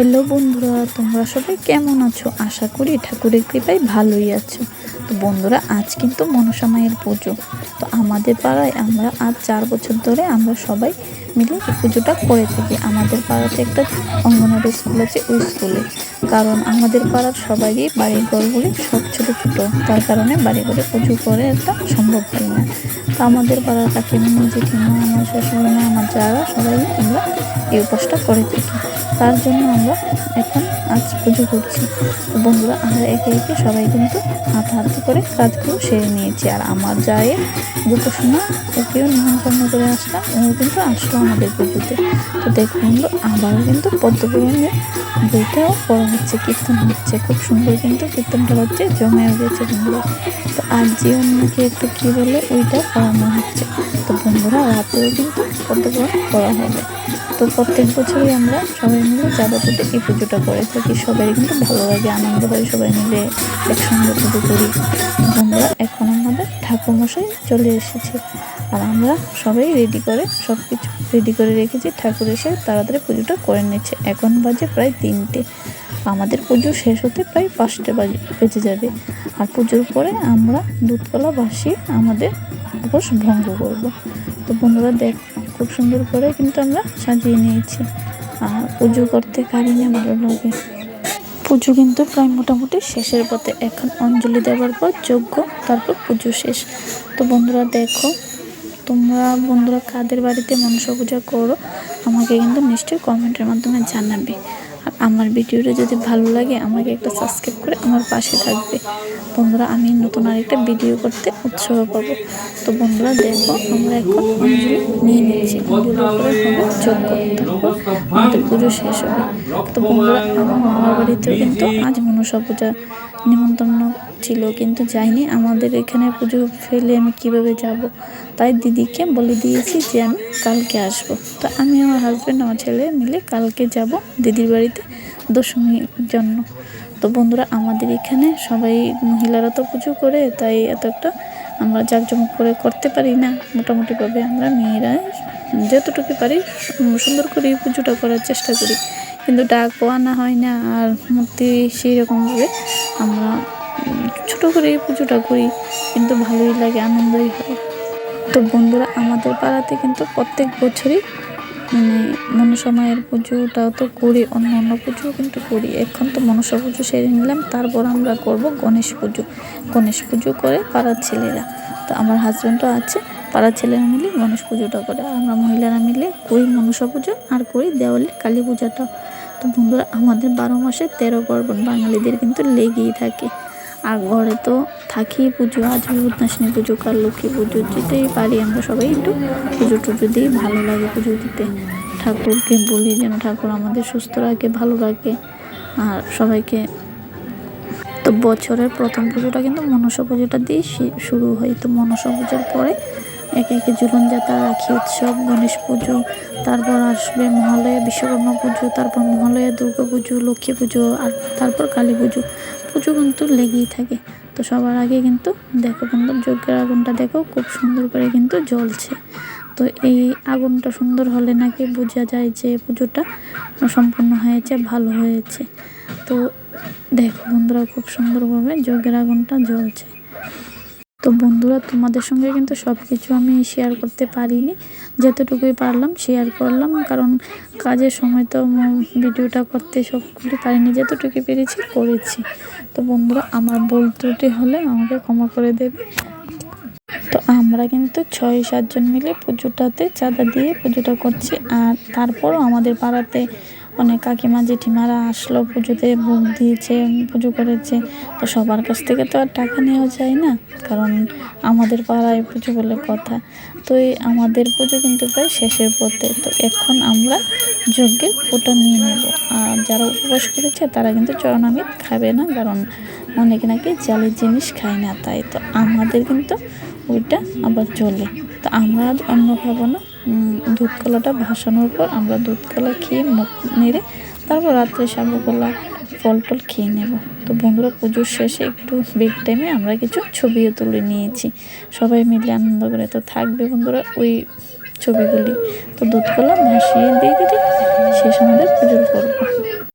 Hello বন্ধুরা, তোমরা সবাই কেমন আছো? আশা করি ঠাকুরের কৃপায় ভালোই আছো। তো বন্ধুরা, আজ কিন্তু মনসা মায়ের পুজো। তো আমাদের পাড়ায় আমরা আজ 4 বছর ধরে আমরা সবাই মিলে এই পুজোটা করে থাকি। আমাদের পাড়াতে একটা অঙ্গনওয়াড়ি স্কুল আছে, ওই স্কুলে। কারণ আমাদের পাড়ার সবারই বাড়ির ঘরগুলি সব ছোটো ছোটো, তার কারণে বাড়ি ঘরে পুজো করে একটা সম্ভব হয় না। তো আমাদের পাড়ার কাকিমা, জেঠিমা, আমার শ্বশুর মা, আমার যারা সবাই আমরা এই উপাসটা করে থাকি। তার জন্য আমরা এখন আজ পুজো করছি। তো বন্ধুরা, আমরা একে একে সবাই কিন্তু হাতাহাতি করে কাজগুলো সেরে নিয়েছি। আর আমার যায় গোপসোনা, ওকেও নিমন্ত্রণ করে আসলাম, ও কিন্তু আসলো আমাদের পুজোতে। তো দেখুন, আবারও কিন্তু পদ্মপুরাণের বইটাও পড়া হচ্ছে, কীর্তন হচ্ছে, খুব সুন্দর কিন্তু কীর্তনটা হচ্ছে, জমেও গেছে বন্ধুরা। তো আর জীবনকে একটু কী বলে ওইটা পড়ানো হচ্ছে। তো বন্ধুরা, রাতেও কিন্তু পদ্মপুরাণ পড়া হবে। তো প্রত্যেক বছরই আমরা সবাই মিলে যাবতীয় এই পুজোটা করে থাকি। সবাই কিন্তু ভালো লাগে, আনন্দ হয়, সবাই মিলে একসঙ্গে পুজো করি। বন্ধুরা, এখন আমাদের ঠাকুরমশাই চলে এসেছে, আর আমরা সবাই সব কিছু রেডি করে রেখেছি। ঠাকুর এসে তাড়াতাড়ি পুজোটা করে নিচ্ছে। এখন বাজে প্রায় 3টে। আমাদের পুজো শেষ হতে প্রায় 5টে বেজে যাবে। আর পুজোর পরে আমরা দুধ কলা ভাসিয়ে আমাদের উপোস ভঙ্গ করব। তো বন্ধুরা, খুব সুন্দর করে কিন্তু আমরা সাজিয়ে নিয়েছি। আর পুজো করতে কারি না ভালো লাগে। পুজো কিন্তু প্রায় মোটামুটি শেষের পথে। এখন অঞ্জলি দেওয়ার পর যজ্ঞ, তারপর পুজো শেষ। তো বন্ধুরা দেখো, বন্ধুরা কাদের বাড়িতে মনসা পূজা করো আমাকে কিন্তু নিশ্চয়ই কমেন্টের মাধ্যমে জানাবে। আর আমার ভিডিওটা যদি ভালো লাগে আমাকে একটা সাবস্ক্রাইব করে আমার পাশে থাকবে। বন্ধুরা, আমি নতুন আরেকটা ভিডিও করতে উৎসাহ পাবো। তো বন্ধুরা দেখো, আমরা এখন অঞ্জলি নিয়ে নিচ্ছি। অঞ্জলি করে হবে যজ্ঞ, তারপর আমাদের পুজো শেষ হবে। তো বন্ধুরা, আমার মামার বাড়িতেও কিন্তু আজ মনসা পূজা নিমন্ত্রণ ছিল, কিন্তু যাইনি। আমাদের এখানে পুজো ফেলে আমি কিভাবে যাব? তাই দিদিকে বলে দিয়েছি যে আমি কালকে আসব। তো আমি, আমার হাজব্যান্ড, আমার ছেলে মিলে কালকে যাব দিদির বাড়িতে দশমীর জন্য। তো বন্ধুরা, আমাদের এখানে সবাই মহিলারা তো পুজো করে, তাই এতটা আমরা জাঁকজমক করে করতে পারি না। মোটামুটিভাবে আমরা মেয়েরা যতটুকু পারি সুন্দর করে এই পুজোটা করার চেষ্টা করি, কিন্তু ডাকও আনা হয় না। আর মূর্তি সেই রকমভাবে আমরা ছোটো করে এই পুজোটা করি, কিন্তু ভালোই লাগে, আনন্দই হয়। তো বন্ধুরা, আমাদের পাড়াতে কিন্তু প্রত্যেক বছরই মনসা মায়ের পুজোটাও তো করি, অন্য পুজো কিন্তু করি। এখন তো মনসা পুজো সেরে নিলাম, তারপর আমরা করব গণেশ পুজো। গণেশ পুজো করে পাড়ার ছেলেরা, তো আমার হাজব্যান্ডও আছে, পাড়ার ছেলেরা মিলে গণেশ পুজোটা করে। আর আমরা মহিলারা মিলে করি মনসা পুজো, আর করি দেওয়ালির কালী পূজাটা। তো বন্ধুরা, আমাদের 12 মাসে 13 পার্বণ বাঙালিদের কিন্তু লেগেই থাকে। আর ঘরে তো থাকি পুজো, আজ বিপদনাশিনী পুজো, কাল লক্ষ্মী পুজো, যেতেই পারি আমরা সবাই একটু পুজো টুজো দিই, ভালো লাগে পুজো দিতে। ঠাকুরকে বলি যেন ঠাকুর আমাদের সুস্থ রাখে, ভালো রাখে আর সবাইকে। তো বছরের প্রথম পুজোটা কিন্তু মনসা পুজোটা দিয়ে শুরু হয়। তো মনসা পুজোর পরে একে একে ঝুলন যাত্রা, রাখি উৎসব, গণেশ পুজো, তারপর আসবে মহালয়া, বিশ্বকর্মা পুজো, তারপর মহালয়া, দুর্গা পুজো, লক্ষ্মী পুজো, আর তারপর কালী পুজো। পুজো কিন্তু লেগেই থাকে। তো সবার আগে কিন্তু দেখো বন্ধু, যজ্ঞের আগুনটা দেখো খুব সুন্দর করে কিন্তু জ্বলছে। তো এই আগুনটা সুন্দর হলে নাকি বোঝা যায় যে পুজোটা সম্পূর্ণ হয়েছে, ভালো হয়েছে। তো দেখো বন্ধুরা, খুব সুন্দরভাবে যজ্ঞের আগুনটা জ্বলছে। তো বন্ধুরা, তোমাদের সঙ্গে কিন্তু সব কিছু আমি শেয়ার করতে পারিনি, যতটুকুই পারলাম শেয়ার করলাম, কারণ কাজের সময় তো ভিডিওটা করতে সবগুলি পারিনি, যতটুকু পেরেছি করেছি। তো বন্ধুরা, আমার ভুল ত্রুটি হলে আমাকে ক্ষমা করে দেবে। তো আমরা কিন্তু 6-7 জন মিলে পুজোটাতে চাঁদা দিয়ে পুজোটা করছি। আর তারপরও আমাদের পাড়াতে অনেক কাকিমা, জেঠিমারা আসলো, পুজোতে ভোগ দিয়েছে, পুজো করেছে। তো সবার কাছ থেকে তো আর টাকা নেওয়া যায় না, কারণ আমাদের পাড়ায় পুজো বলে কথা। তো আমাদের পুজো কিন্তু প্রায় শেষের পথে। তো এখন আমরা যজ্ঞের ফোঁটা নিয়ে নেব। আর যারা উপবাস করেছে তারা কিন্তু চরণামৃত খাবে না, কারণ অনেকে নাকি জালের জিনিস খায় না, তাই। তো আমাদের কিন্তু ওইটা আবার চলে। তো আমরা আজ অন্য খাবো না। দুধ কলাটা ভাসানোর পর আমরা দুধ কলা খেয়ে মুখ নেড়ে তারপর রাত্রে সাবুকলা, ফল টল খেয়ে নেব। তো বন্ধুরা, পুজোর শেষে একটু ব্রেক টাইমে আমরা কিছু ছবিও তুলে নিয়েছি, সবাই মিলে আনন্দ করে। তো থাকবে বন্ধুরা ওই ছবিগুলি। তো দুধ কলা ভাসিয়ে দিয়ে দিলে শেষ আমাদের পুজোর পর্ব।